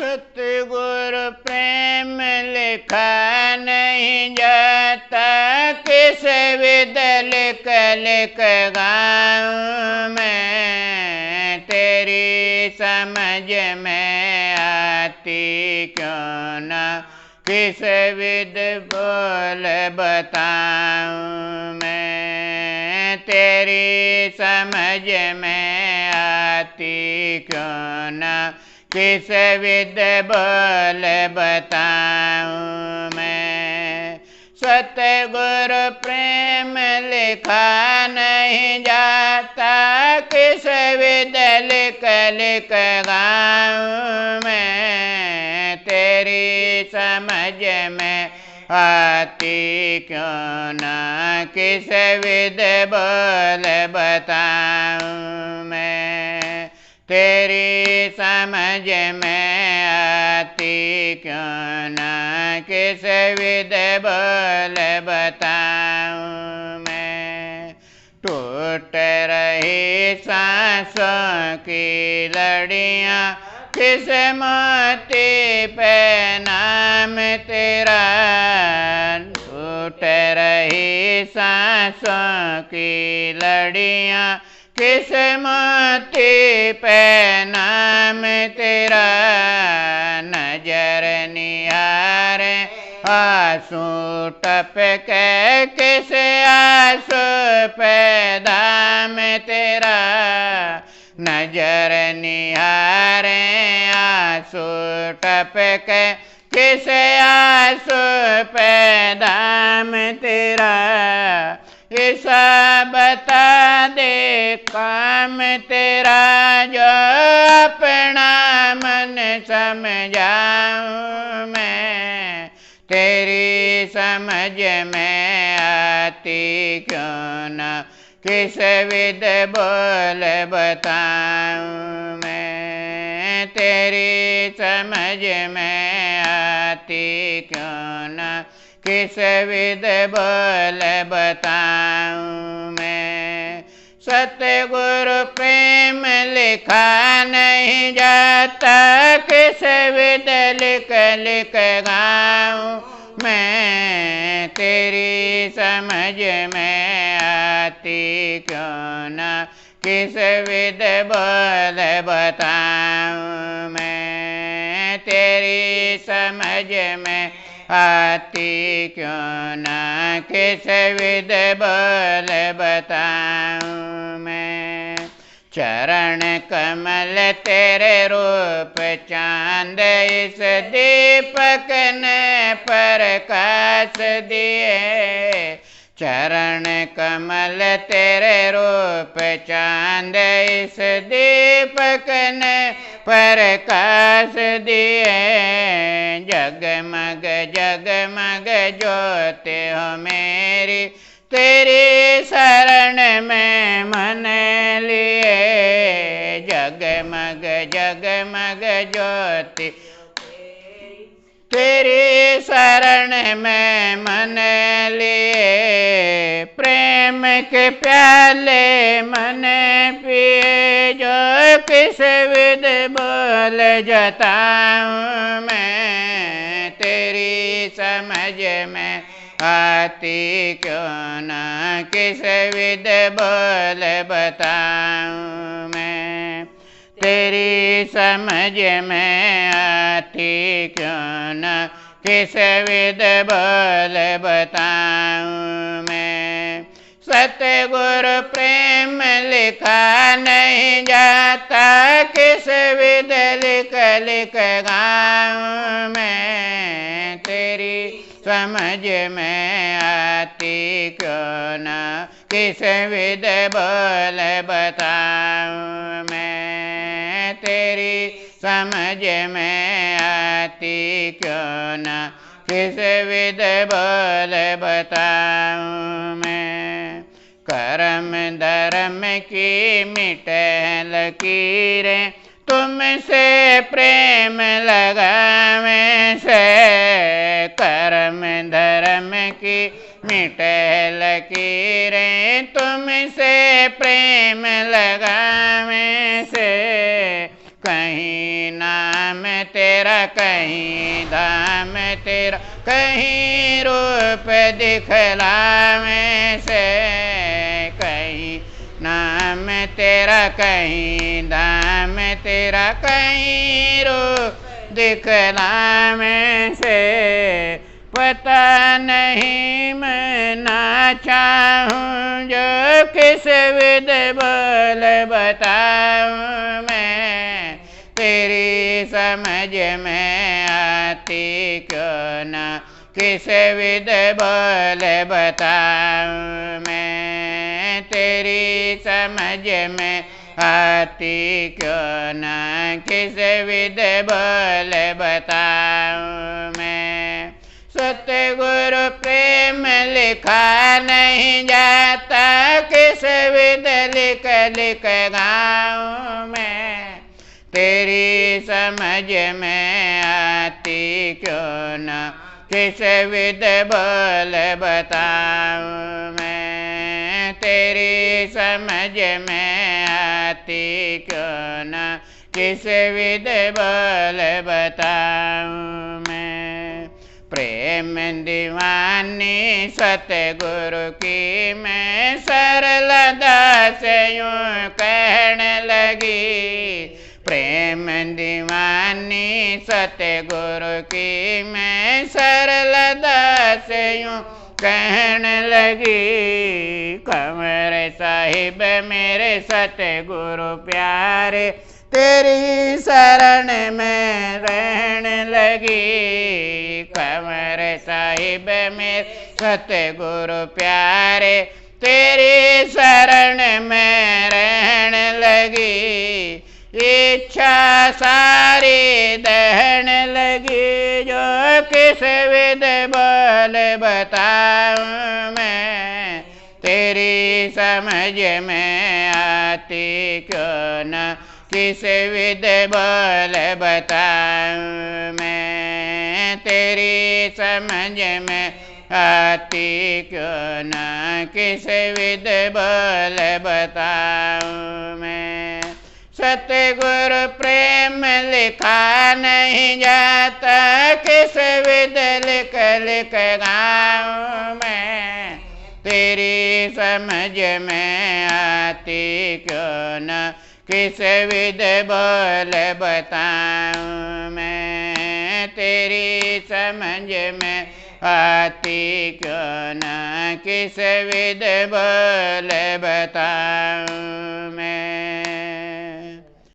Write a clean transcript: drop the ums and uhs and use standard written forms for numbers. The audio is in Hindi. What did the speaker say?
सतगुरु प्रेम लिखा नहीं जाता, किस विध लिख लिख गाऊं मैं। तेरी समझ में आती क्यों न, किस विध बोल बताऊं मैं। तेरी समझ में आती क्यों न, किस विध बोल बताऊं मैं। सतगुरु प्रेम लिखा नहीं जाता, किस विध लिख लिख गाऊं मैं। तेरी समझ में आती क्यों न, किस विध बोल बताऊं मैं। तेरी समझ में आती क्यों न, किस विध बोल बताऊं मैं। टूट रही सांसों की लड़ियां, किस मोती पे नाम तेरा। टूट रही सांसों की लड़ियां, किस मोती पे नाम तेरा। नजर निहारे आंसू टपके, किस आंसू पे दाम तेरा। नजर निहारे आंसू टपके, किस आंसू पे दाम तेरा। ऐसा बता दे काम तेरा, जो अपना मन समझाऊं मैं। तेरी समझ में आती क्यों न, किस विध बोल बताऊं मैं। तेरी समझ में आती क्यों न, किस विध बोल बताऊं मैं। सतगुरु प्रेम लिखा नहीं जाता, किस विध लिख लिख गाऊं मैं। तेरी समझ में आती क्यों न, किस विध बोल बताऊं मैं। तेरी समझ में आती क्यों न, किस विध बोल बताऊं मैं। चरण कमल तेरे रूप चांद, इस दीपक ने प्रकाश दिए। चरण कमल तेरे रूप चांद, इस दीपक ने प्रकाश दिए। जगमग जगमग ज्योति हो मेरी, तेरी शरण में मन लिए। जगमग जगमग ज्योति तेरी शरण में मन लिए। प्रेम के प्याले मन पिए, जो किस विध बोल जताऊं मैं। तेरी समझ में आती क्यों न, किस विध बोल बताऊं मैं। तेरी समझ में आती क्यों न, किस विध बोल बताऊं मैं। सतगुरु प्रेम लिखा नहीं जाता, किस विध लिख लिख गाऊं मैं। तेरी समझ में आती क्यों न, किस विध बोल बताऊं मैं। तेरी समझ में आती क्यों न, किस विध बोल बताऊं मैं। कर्म धर्म की मिटे लकीरें, तुमसे प्रेम लगावे से। कर्म धर्म की मिटे लकीरें, तुमसे प्रेम लगावे से। कहीं ना नाम तेरा कहीं धाम तेरा कहीं रूप दिखलावे से कहीं नाम तेरा कहीं धाम तेरा कहीं रूप दिखलावे से पता नहीं मैं ना चाहूँ जो किस विध बोल बताऊँ मैं तेरी समझ में आती क्यों ना किस विध बोल बताऊँ मैं तेरी समझ में आती क्यों ना किस विध बोल बताऊँ मैं सतगुरु प्रेम लिखा नहीं जाता किस विध लिख लिख गाऊँ मैं तेरी समझ में आती क्यों ना किस विध बोल बताऊँ मैं तेरी समझ में आती क्यों ना किस विध बोल बताऊँ मैं प्रेम दीवानी सतगुरु की मैं सरल दास यूँ कहने लगी प्रेम दीवानी सतगुरु की मैं सरल दास यूँ कहने लगी कंवर साहिब मेरे सतगुरु प्यारे तेरी शरण में रहने लगी कंवर साहिब मेरे सतगुरु प्यारे तेरी शरण में रहने लगी इच्छा सारी दहन लगी जो किस विध बोल बताऊँ मैं तेरी समझ में आती क्यों न किस विध बोल बताऊँ मैं तेरी समझ में आती क्यों न किस विध बोल बताऊँ मैं सतगुरु प्रेम लिखा नहीं जाता किस विध लिख लिख गाऊँ मैं तेरी समझ में आती क्यों न किस विध बोल बताऊँ मैं तेरी समझ में आती क्यों न किस विध बोल बताऊँ मैं